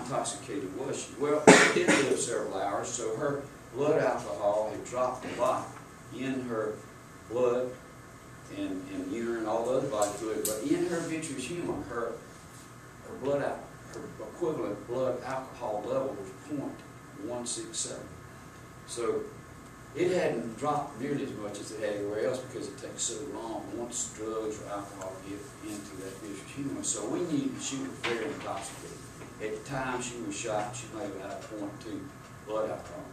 intoxicated was she? Well, she did live several hours, so her blood alcohol had dropped a lot in her blood and urine, all the other body fluid, but in her vitreous humor, her equivalent blood alcohol level was 0.167. So it hadn't dropped nearly as much as it had everywhere else because it takes so long once drugs or alcohol get into that vitreous humor. So we knew she was very intoxicated. At the time she was shot, she may have had 0.2 blood alcohol.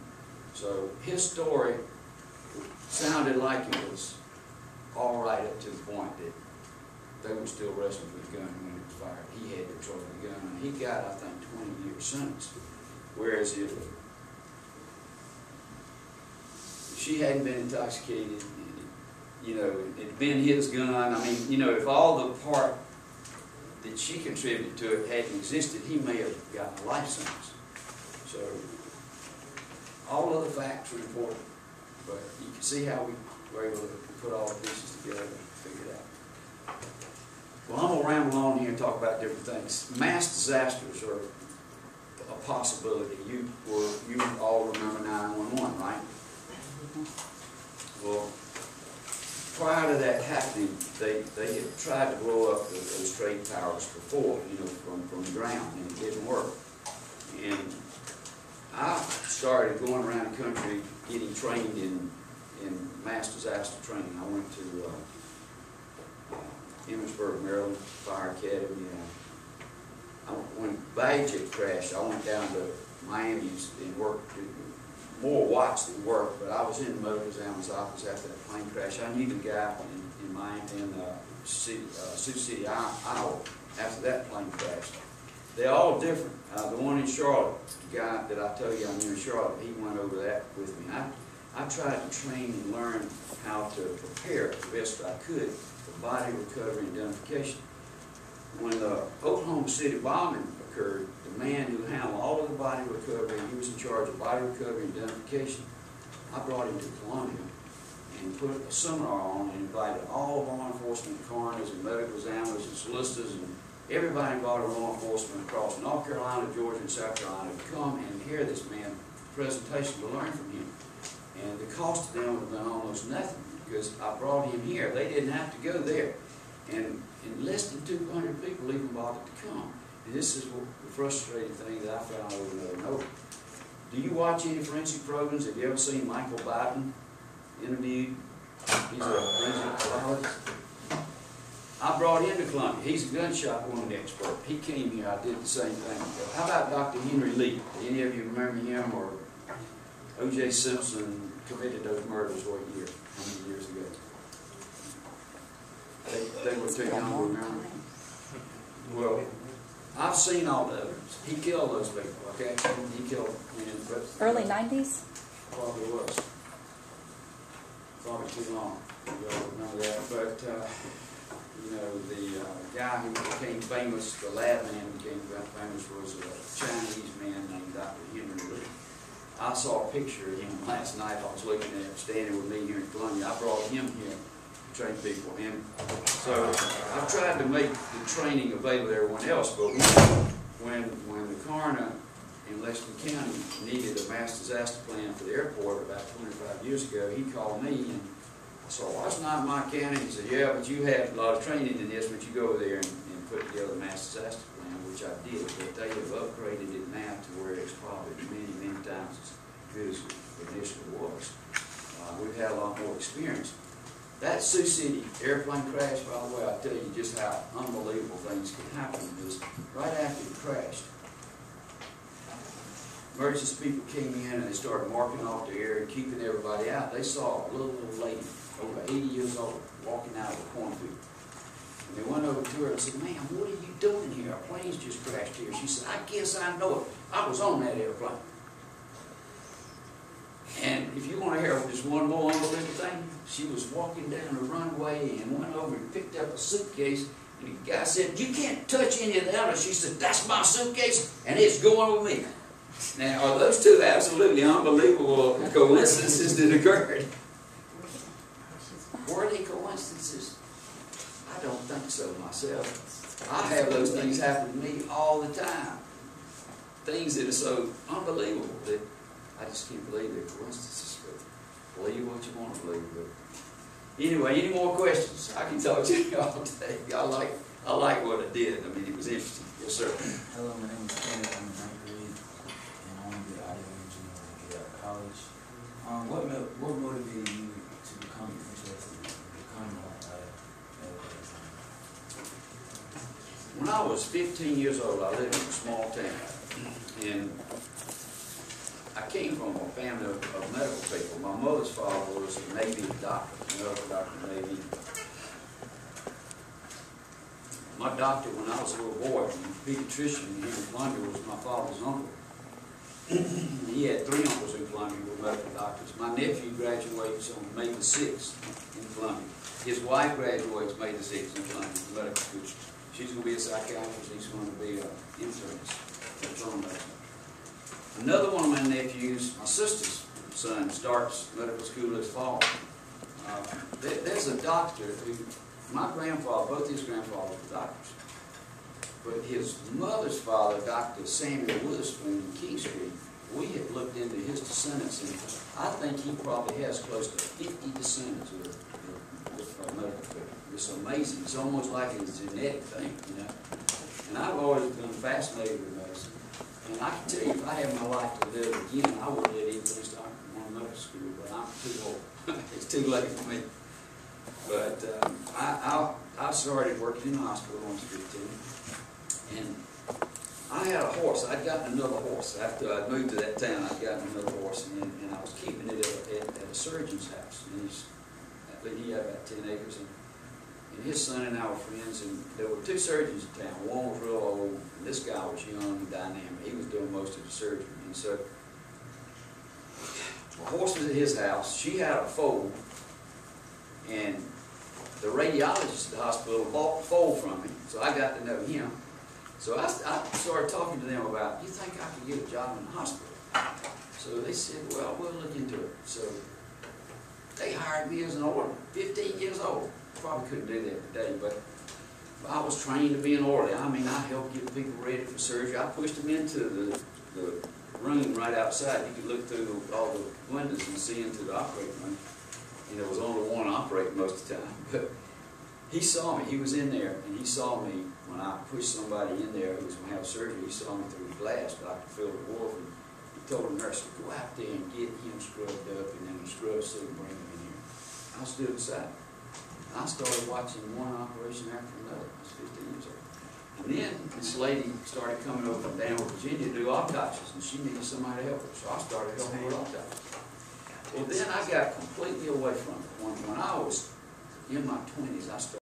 So his story sounded like it was all right up to the point that they were still wrestling with the gun when it was fired. He had control of the gun, and he got, I think, 20-year sentence. Whereas if she hadn't been intoxicated, you know, it'd been his gun. I mean, you know, if all the part that she contributed to it hadn't existed, he may have gotten a life sentence. So all of the facts are important, but you can see how we were able to put all the pieces together and figure it out. Well, I'm going to ramble on here and talk about different things. Mass disasters are a possibility. You all remember 911, right? Well, prior to that happening, they had tried to blow up those trade towers before, you know, from the ground, and it didn't work. And I started going around the country getting trained in mass disaster training. I went to Emmitsburg, Maryland Fire Academy. When Bagjet crashed, I went down to Miami and worked, more watched than worked, but I was in the medical examiner's office after that plane crash. I knew the guy in Miami, in Sioux City, Iowa, after that plane crashed. They're all different. The one in Charlotte, the guy that I tell you I knew in Charlotte, he went over that with me. I tried to train and learn how to prepare the best I could for body recovery and identification. When the Oklahoma City bombing occurred, the man who handled all of the body recovery, he was in charge of body recovery and identification, I brought him to Columbia and put a seminar on and invited all of law enforcement, coroners and medical examiners and solicitors and everybody involved in law enforcement across North Carolina, Georgia, and South Carolina to come and hear this man's presentation to learn from him. And the cost to them would have been almost nothing because I brought him here. They didn't have to go there. And less than 200 people even bothered to come. And this is the frustrating thing that I found over and over. Do you watch any forensic programs? Have you ever seen Michael Biden interviewed? He's a forensic pathologist. I brought him to Columbia. He's a gunshot wound expert. He came here. I did the same thing. How about Dr. Henry Lee? Do any of you remember him? Or O.J. Simpson committed those murders what year? How many years ago? They were too young to remember. Well, I've seen all the evidence. He killed those people, okay? He killed them. Early 90s? Probably was. Probably too long. You all remember that. But, you know, the guy who became famous, the lab man who became famous, was a Chinese man named Dr. Henry Lee. I saw a picture of him last night. I was looking at him standing with me here in Columbia. I brought him here to train people. And so I've tried to make the training available to everyone else, but when the coroner in Lexington County needed a mass disaster plan for the airport about 25 years ago, he called me and I said, well, it's not my county. He said, yeah, but you have a lot of training in this, but you go over there and put together a mass disaster plan, which I did, but they have upgraded it now to where it's probably many, many times as good as it initially was. We've had a lot more experience. That Sioux City airplane crash, by the way, I'll tell you just how unbelievable things can happen, is right after it crashed, emergency people came in and they started marking off the area and keeping everybody out. They saw a little lady, over 80 years old, walking out of a cornfield. And they went over to her and said, ma'am, what are you doing here? Our plane's just crashed here. She said, I guess I know it. I was on that airplane. And if you want to hear just one more unbelievable thing, she was walking down the runway and went over and picked up a suitcase. And the guy said, you can't touch any of that. And she said, that's my suitcase and it's going with me. Now, are those two absolutely unbelievable coincidences that occurred? Were they coincidences? I don't think so myself. I have those things happen to me all the time. things that are so unbelievable that I just can't believe they're coincidences, but believe what you want to believe. But anyway, any more questions? I can talk to you all day. I like what I did. I mean, it was interesting. Yes, sir. Hello, my name is Kenneth. I'm in 9th grade, and I want to be an audio engineer when I get out of college. What motivated you to become interested in becoming a medical designer? When I was 15 years old, I lived in a small town, and I came from a family of medical people. My mother's father was a Navy doctor, medical doctor in the Navy. My doctor, when I was a little boy, a pediatrician here in Columbia, was my father's uncle. He had 3 uncles in Columbia who were medical doctors. My nephew graduates on May the 6th in Columbia. His wife graduates May the 6th in Columbia from medical school. She's going to be a psychiatrist. He's going to be an internist. Another one of my nephews, my sister's son, starts medical school this fall. There's a doctor who, my grandfather, both his grandfathers were doctors. But his mother's father, Dr. Samuel Witherspoon in King Street, we have looked into his descendants, and I think he probably has close to 50 descendants of medical people. It's amazing. It's almost like it's a genetic thing, you know. And I've always been fascinated with medicine. And I can tell you, if I had my life to live again, I would let anything start from medical school, but I'm too old. It's too late for me. But I started working in the hospital when I was 15, and I had a horse. I'd gotten another horse. After I moved to that town, I'd gotten another horse, and I was keeping it at a surgeon's house. And he had about 10 acres, and his son and I were friends, and there were 2 surgeons in town. One was real old, and this guy was young and dynamic. He was doing most of the surgery. And so the horse was at his house. She had a foal, and the radiologist at the hospital bought the foal from me, so I got to know him. So I started talking to them about, you think I could get a job in the hospital? So they said, well, we'll look into it. So they hired me as an orderly, 15 years old. Probably couldn't do that today, but I was trained to be an orderly. I mean, I helped get people ready for surgery. I pushed them into the room right outside. You could look through all the windows and see into the operating room. And there was only one operating most of the time. But he saw me. He was in there, and he saw me when I pushed somebody in there who was going to have surgery. He saw me through the glass, Dr. Philip Wolf, and he told the nurse, go out there and get him scrubbed up, and then the scrub suit and bring him in here. I stood beside him. I started watching one operation after another. I was 15 years old. And then this lady started coming over from down Virginia to do autopsies, and she needed somebody to help her. So I started helping her with autopsies. Well, then I got completely away from it. When I was in my 20s, I started